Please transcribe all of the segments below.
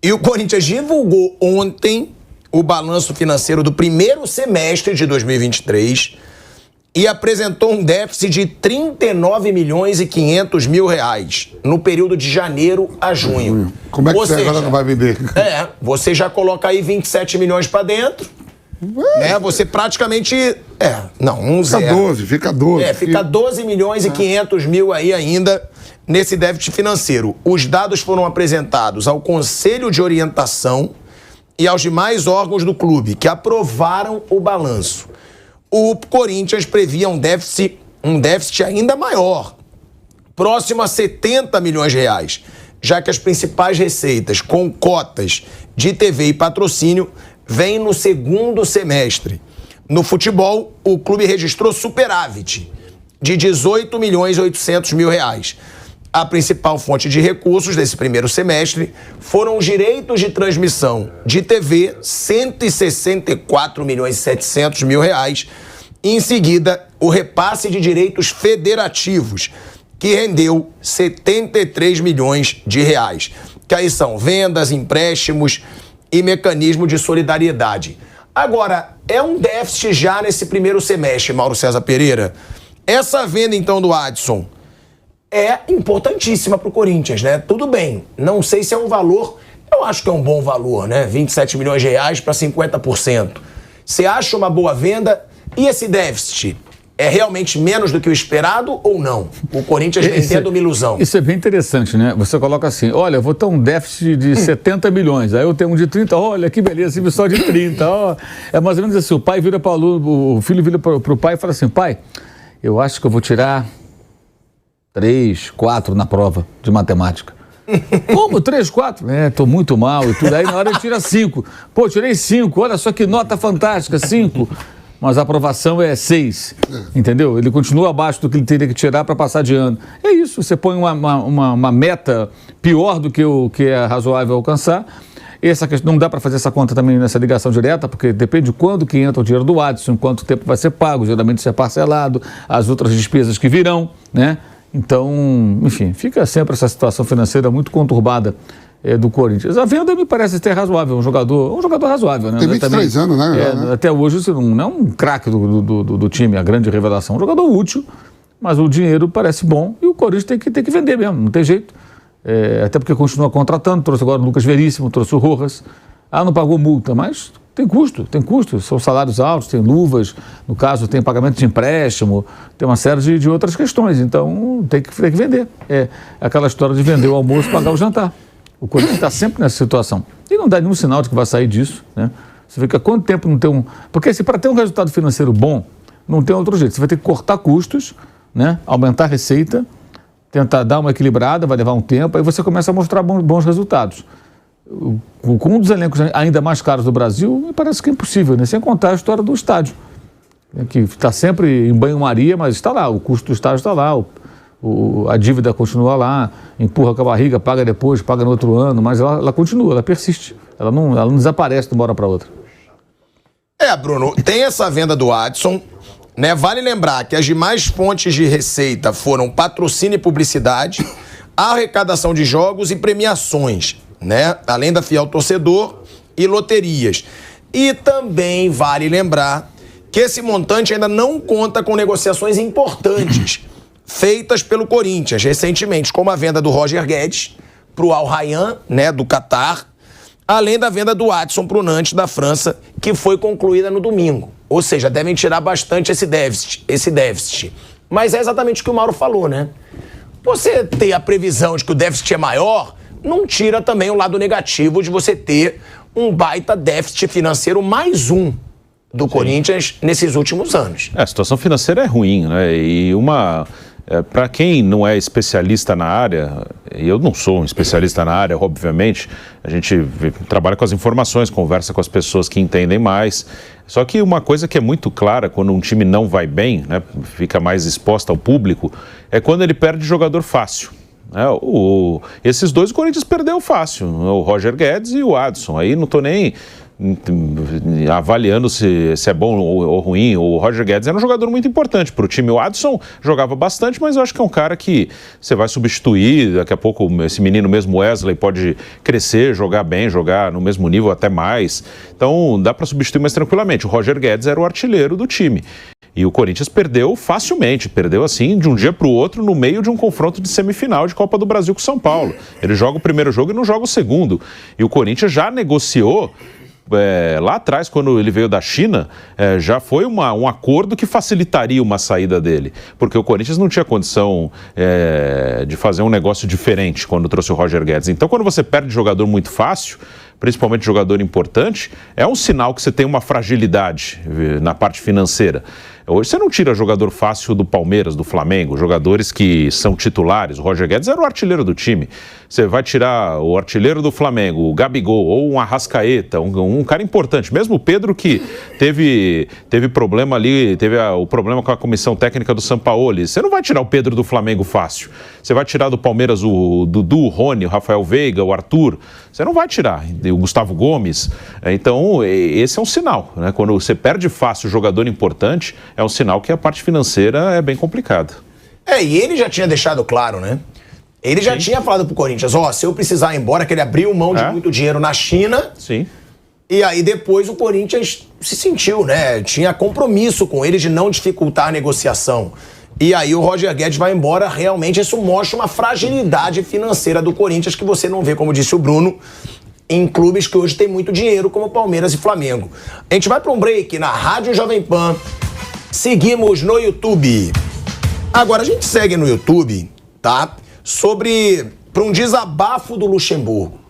E o Corinthians divulgou ontem o balanço financeiro do primeiro semestre de 2023 e apresentou um déficit de 39 milhões e 500 mil reais no período de janeiro a junho. Como é que você agora não vai vender? Você já coloca aí 27 milhões para dentro, né? Você praticamente... Fica 12. Fica 12 milhões e 500 mil aí ainda nesse déficit financeiro. Os dados foram apresentados ao Conselho de Orientação e aos demais órgãos do clube, que aprovaram o balanço. O Corinthians previa um déficit ainda maior, próximo a 70 milhões de reais, já que as principais receitas com cotas de TV e patrocínio vêm no segundo semestre. No futebol, o clube registrou superávit de 18 milhões e 800 mil reais. A principal fonte de recursos desse primeiro semestre foram os direitos de transmissão de TV, 164 milhões e 700 mil reais, e em seguida o repasse de direitos federativos, que rendeu 73 milhões de reais, que aí são vendas, empréstimos e mecanismo de solidariedade. Agora, é um déficit já nesse primeiro semestre, Mauro César Pereira. Essa venda, então, do Adson é importantíssima para o Corinthians, né? Tudo bem, não sei se é um valor, eu acho que é um bom valor, né? 27 milhões de reais para 50%. Você acha uma boa venda? E esse déficit é realmente menos do que o esperado ou não? O Corinthians vendendo uma ilusão. Isso é bem interessante, né? Você coloca assim, olha, eu vou ter um déficit de 70 milhões, aí eu tenho um de 30, olha que beleza, tive só de 30. Ó. É mais ou menos assim, o pai vira para o filho vira para o pai e fala assim, pai, eu acho que eu vou tirar 3, 4 na prova de matemática. Como? 3, 4? Tô muito mal e tudo. Aí na hora ele tira 5. Pô, tirei 5, olha só que nota fantástica, 5. Mas a aprovação é 6, entendeu? Ele continua abaixo do que ele teria que tirar para passar de ano. É isso, você põe uma meta pior do que o que é razoável alcançar. Essa questão, não dá para fazer essa conta também nessa ligação direta, porque depende de quando que entra o dinheiro do Adson, quanto tempo vai ser pago, geralmente isso é parcelado, as outras despesas que virão, né? Então, enfim, fica sempre essa situação financeira muito conturbada do Corinthians. A venda me parece ter razoável, um jogador razoável, né? Tem 23 anos, né? Até hoje isso não é um craque do time, a grande revelação. Um jogador útil, mas o dinheiro parece bom e o Corinthians tem que vender mesmo, não tem jeito. Até porque continua contratando, trouxe agora o Lucas Veríssimo, trouxe o Rojas. Não pagou multa, mas tem custo, são salários altos, tem luvas, no caso tem pagamento de empréstimo, tem uma série de outras questões, então tem que vender. É aquela história de vender o almoço e pagar o jantar. O Corinthians está sempre nessa situação. E não dá nenhum sinal de que vai sair disso, né? Você fica quanto tempo não tem Porque para ter um resultado financeiro bom, não tem outro jeito. Você vai ter que cortar custos, né? Aumentar a receita, tentar dar uma equilibrada, vai levar um tempo, aí você começa a mostrar bons resultados. Com um dos elencos ainda mais caros do Brasil, me parece que é impossível, né? Sem contar a história do estádio, que está sempre em banho-maria, mas está lá, o custo do estádio está lá, a dívida continua lá, empurra com a barriga, paga depois, paga no outro ano, mas ela continua, ela persiste, ela não desaparece de uma hora para outra. Bruno, tem essa venda do Adson, né? Vale lembrar que as demais fontes de receita foram patrocínio e publicidade, arrecadação de jogos e premiações, né? Além da fiel torcedor e loterias. E também vale lembrar que esse montante ainda não conta com negociações importantes feitas pelo Corinthians recentemente, como a venda do Roger Guedes para o Al Rayyan, né, do Catar, além da venda do Adson para o Nantes da França, que foi concluída no domingo. Ou seja, devem tirar bastante esse déficit. Mas é exatamente o que o Mauro falou, né? Você ter a previsão de que o déficit é maior, não tira também o lado negativo de você ter um baita déficit financeiro, mais um, do Corinthians nesses últimos anos. A situação financeira é ruim, né? E para quem não é especialista na área, e eu não sou um especialista na área, obviamente, a gente trabalha com as informações, conversa com as pessoas que entendem mais. Só que uma coisa que é muito clara quando um time não vai bem, né, fica mais exposta ao público, é quando ele perde jogador fácil. Esses dois o Corinthians perdeu fácil, o Roger Guedes e o Adson. Aí não estou nem avaliando se é bom ou ruim. O Roger Guedes era um jogador muito importante para o time. O Adson jogava bastante, mas eu acho que é um cara que você vai substituir. Daqui a pouco esse menino mesmo, Wesley, pode crescer, jogar bem, jogar no mesmo nível, até mais. Então dá para substituir mais tranquilamente. O Roger Guedes era o artilheiro do time. E o Corinthians perdeu facilmente, perdeu assim de um dia para o outro no meio de um confronto de semifinal de Copa do Brasil com o São Paulo. Ele joga o primeiro jogo e não joga o segundo. E o Corinthians já negociou, lá atrás, quando ele veio da China, já foi um acordo que facilitaria uma saída dele. Porque o Corinthians não tinha condição de fazer um negócio diferente quando trouxe o Roger Guedes. Então, quando você perde jogador muito fácil, principalmente jogador importante, é um sinal que você tem uma fragilidade na parte financeira. Hoje você não tira jogador fácil do Palmeiras, do Flamengo, jogadores que são titulares. O Roger Guedes era o artilheiro do time. Você vai tirar o artilheiro do Flamengo, o Gabigol, ou um Arrascaeta, um cara importante. Mesmo o Pedro, que teve problema ali, teve o problema com a comissão técnica do Sampaoli. Você não vai tirar o Pedro do Flamengo fácil. Você vai tirar do Palmeiras o Dudu, o Rony, o Rafael Veiga, o Arthur. Você não vai tirar o Gustavo Gomes. Então, esse é um sinal, né? Quando você perde fácil jogador importante, é um sinal que a parte financeira é bem complicada. E ele já tinha deixado claro, né? Ele já tinha falado pro Corinthians, se eu precisar ir embora, que ele abriu mão de muito dinheiro na China. Sim. E aí depois o Corinthians se sentiu, né? Tinha compromisso com ele de não dificultar a negociação. E aí o Roger Guedes vai embora, realmente isso mostra uma fragilidade financeira do Corinthians que você não vê, como disse o Bruno, em clubes que hoje tem muito dinheiro, como Palmeiras e Flamengo. A gente vai para um break na Rádio Jovem Pan. Seguimos no YouTube. Agora a gente segue no YouTube, tá? Para um desabafo do Luxemburgo.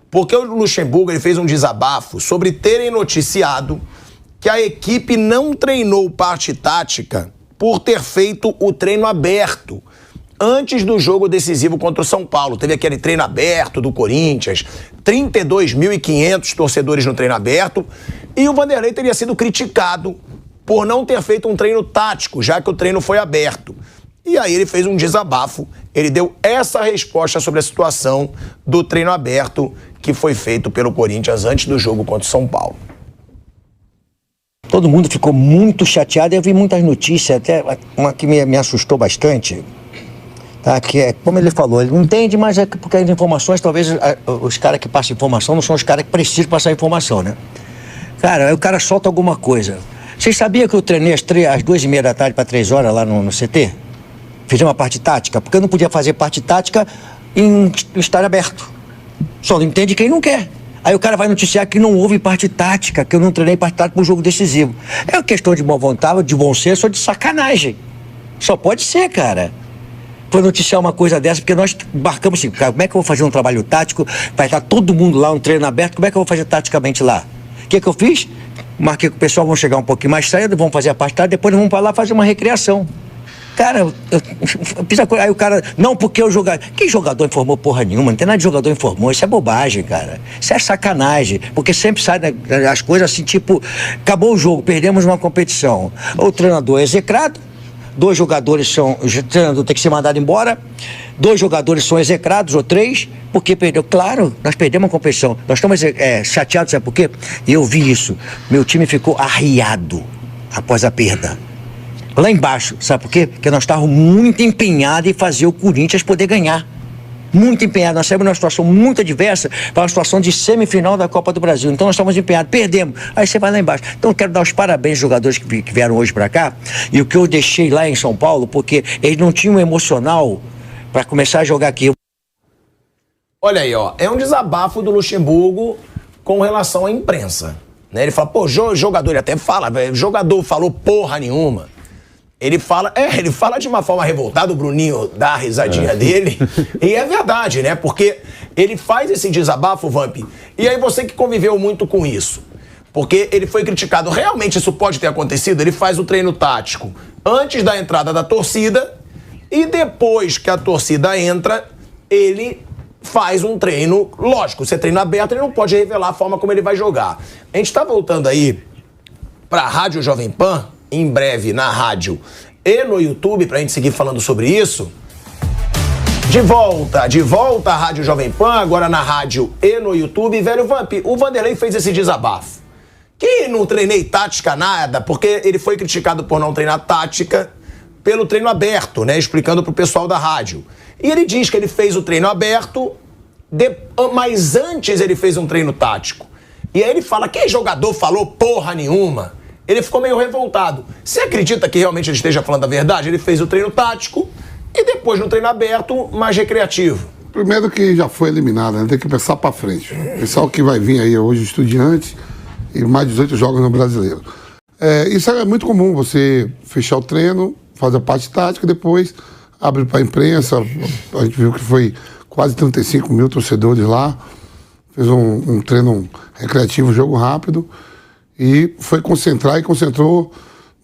Porque o Luxemburgo ele fez um desabafo sobre terem noticiado que a equipe não treinou parte tática por ter feito o treino aberto antes do jogo decisivo contra o São Paulo. Teve aquele treino aberto do Corinthians, 32.500 torcedores no treino aberto, e o Vanderlei teria sido criticado por não ter feito um treino tático, já que o treino foi aberto. E aí ele fez um desabafo, ele deu essa resposta sobre a situação do treino aberto que foi feito pelo Corinthians antes do jogo contra o São Paulo. Todo mundo ficou muito chateado, eu vi muitas notícias, até uma que me assustou bastante, tá? Que é, como ele falou, ele não entende, mas é porque as informações, talvez os caras que passam informação não são os caras que precisam passar informação, né? Cara, aí o cara solta alguma coisa. Vocês sabiam que eu treinei às 2h30 da tarde para 3 horas lá no CT? Fiz uma parte tática, porque eu não podia fazer parte tática em estádio aberto. Só não entende quem não quer. Aí o cara vai noticiar que não houve parte tática, que eu não treinei parte tática para um jogo decisivo. É uma questão de boa vontade, de bom senso ou de sacanagem. Só pode ser, cara. Foi noticiar uma coisa dessa, porque nós marcamos assim, cara, como é que eu vou fazer um trabalho tático? Vai estar todo mundo lá, um treino aberto, como é que eu vou fazer taticamente lá? O que eu fiz? Marquei com o pessoal, vão chegar um pouquinho mais cedo, vão fazer a parte tática, depois vamos para lá fazer uma recreação. Cara, eu fiz a coisa, aí o cara, não, porque o jogador... Que jogador informou porra nenhuma? Não tem nada de jogador informou, isso é bobagem, cara. Isso é sacanagem, porque sempre sai as coisas assim, tipo, acabou o jogo, perdemos uma competição. O treinador é execrado, 2 jogadores são... O treinador tem que ser mandado embora, 2 jogadores são execrados, ou 3, porque perdeu. Claro, nós perdemos a competição. Nós estamos chateados, sabe por quê? Eu vi isso. Meu time ficou arriado após a perda. Lá embaixo, sabe por quê? Porque nós estávamos muito empenhados em fazer o Corinthians poder ganhar. Muito empenhados. Nós saímos numa situação muito adversa para uma situação de semifinal da Copa do Brasil. Então nós estávamos empenhados, perdemos. Aí você vai lá embaixo. Então eu quero dar os parabéns aos jogadores que vieram hoje para cá. E o que eu deixei lá em São Paulo, porque eles não tinham emocional para começar a jogar aqui. Olha aí, é um desabafo do Luxemburgo com relação à imprensa. Né? Ele fala, jogador, ele até fala, jogador falou porra nenhuma. Ele fala de uma forma revoltada, o Bruninho dá a risadinha dele, e é verdade, né? Porque ele faz esse desabafo, Vamp, e aí você que conviveu muito com isso, porque ele foi criticado, realmente isso pode ter acontecido, ele faz o treino tático antes da entrada da torcida, e depois que a torcida entra, ele faz um treino, lógico, você treino aberto, ele não pode revelar a forma como ele vai jogar. A gente tá voltando aí pra Rádio Jovem Pan, em breve na rádio e no YouTube, pra gente seguir falando sobre isso. De volta à Rádio Jovem Pan, agora na rádio e no YouTube. Velho Vamp, o Vanderlei fez esse desabafo. que não treinei tática nada, porque ele foi criticado por não treinar tática pelo treino aberto, né? Explicando pro pessoal da rádio. E ele diz que ele fez o treino aberto, mas antes ele fez um treino tático. E aí ele fala, que jogador falou porra nenhuma? Ele ficou meio revoltado. Você acredita que realmente ele esteja falando a verdade? Ele fez o treino tático e depois no treino aberto, mais recreativo. Primeiro que já foi eliminado, né? Tem que pensar pra frente. Pensar o que vai vir aí hoje, Estudiantes e mais 18 jogos no Brasileiro. Isso é muito comum, você fechar o treino, fazer a parte tática, depois abre pra imprensa. A gente viu que foi quase 35 mil torcedores lá. Fez um treino recreativo, jogo rápido. E foi concentrar e concentrou.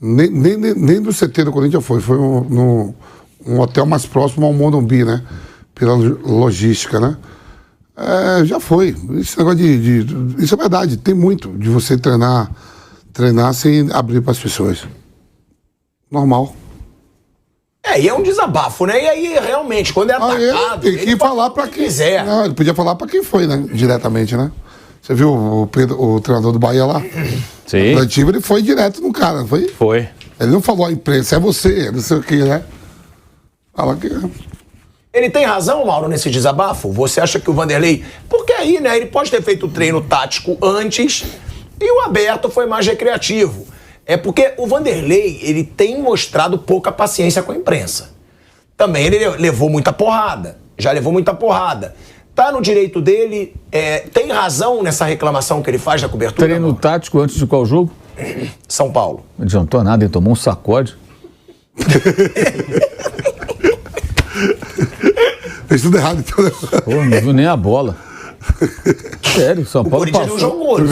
Nem do CT do Corinthians foi um hotel mais próximo ao Morumbi, né? Pela logística, né? Já foi. Esse negócio isso é verdade, tem muito de você treinar sem abrir para as pessoas. Normal. E é um desabafo, né? E aí, realmente, quando é atacado... Tem que falar para quem quiser. Não, ele podia falar para quem foi, né? Diretamente, né? Você viu o treinador do Bahia lá? Sim. O Antigo, ele foi direto no cara, não foi? Foi. Ele não falou a imprensa, é você, não sei o que, né? Fala que... Ele tem razão, Mauro, nesse desabafo? Você acha que o Vanderlei... Porque aí, né, ele pode ter feito o treino tático antes e o aberto foi mais recreativo. É porque o Vanderlei, ele tem mostrado pouca paciência com a imprensa. Também ele levou muita porrada. Já levou muita porrada. Tá no direito dele, tem razão nessa reclamação que ele faz da cobertura? Treino tático antes de qual jogo? São Paulo. Não adiantou nada, ele tomou um sacode. Fez tudo errado, então. Pô, não viu nem a bola. Sério, São Paulo passou.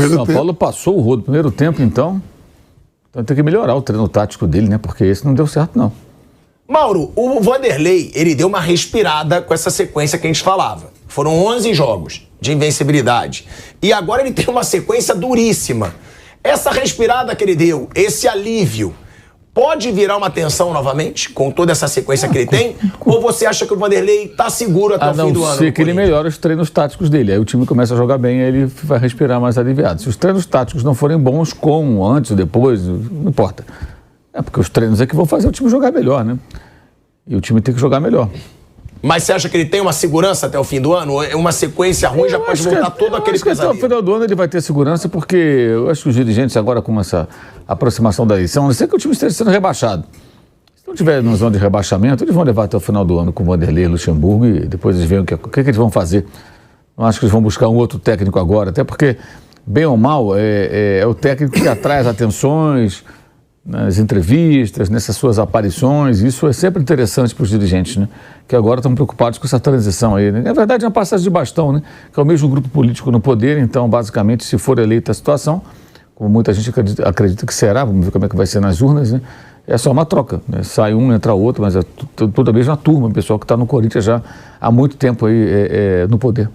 São Paulo passou o rodo. Primeiro tempo, então tem que melhorar o treino tático dele, né? Porque esse não deu certo, não. Mauro, o Vanderlei, ele deu uma respirada com essa sequência que a gente falava. Foram 11 jogos de invencibilidade. E agora ele tem uma sequência duríssima. Essa respirada que ele deu, esse alívio, pode virar uma tensão novamente, com toda essa sequência que ele tem? Ou você acha que o Vanderlei tá seguro até o fim do ano? A não ser que ele melhore os treinos táticos dele. Aí o time começa a jogar bem, aí ele vai respirar mais aliviado. Se os treinos táticos não forem bons, como antes ou depois, não importa. Porque os treinos é que vão fazer o time jogar melhor, né? E o time tem que jogar melhor. Mas você acha que ele tem uma segurança até o fim do ano? Uma sequência ruim já pode voltar todo aquele pesadelo? Até o final do ano ele vai ter segurança, porque eu acho que os dirigentes agora, com essa aproximação da eleição, a não ser que o time esteja sendo rebaixado. Se não tiver na zona de rebaixamento, eles vão levar até o final do ano com o Vanderlei e Luxemburgo e depois eles veem o que eles vão fazer. Não acho que eles vão buscar um outro técnico agora, até porque, bem ou mal, é o técnico que atrai as atenções nas entrevistas, nessas suas aparições. Isso é sempre interessante para os dirigentes, né? Que agora estão preocupados com essa transição aí, né? Na verdade é uma passagem de bastão, né? Que é o mesmo grupo político no poder, então basicamente se for eleita a situação, como muita gente acredita que será, vamos ver como é que vai ser nas urnas, né? É só uma troca, né? Sai um, entra outro, mas é toda a mesma turma, o pessoal que está no Corinthians já há muito tempo aí no poder.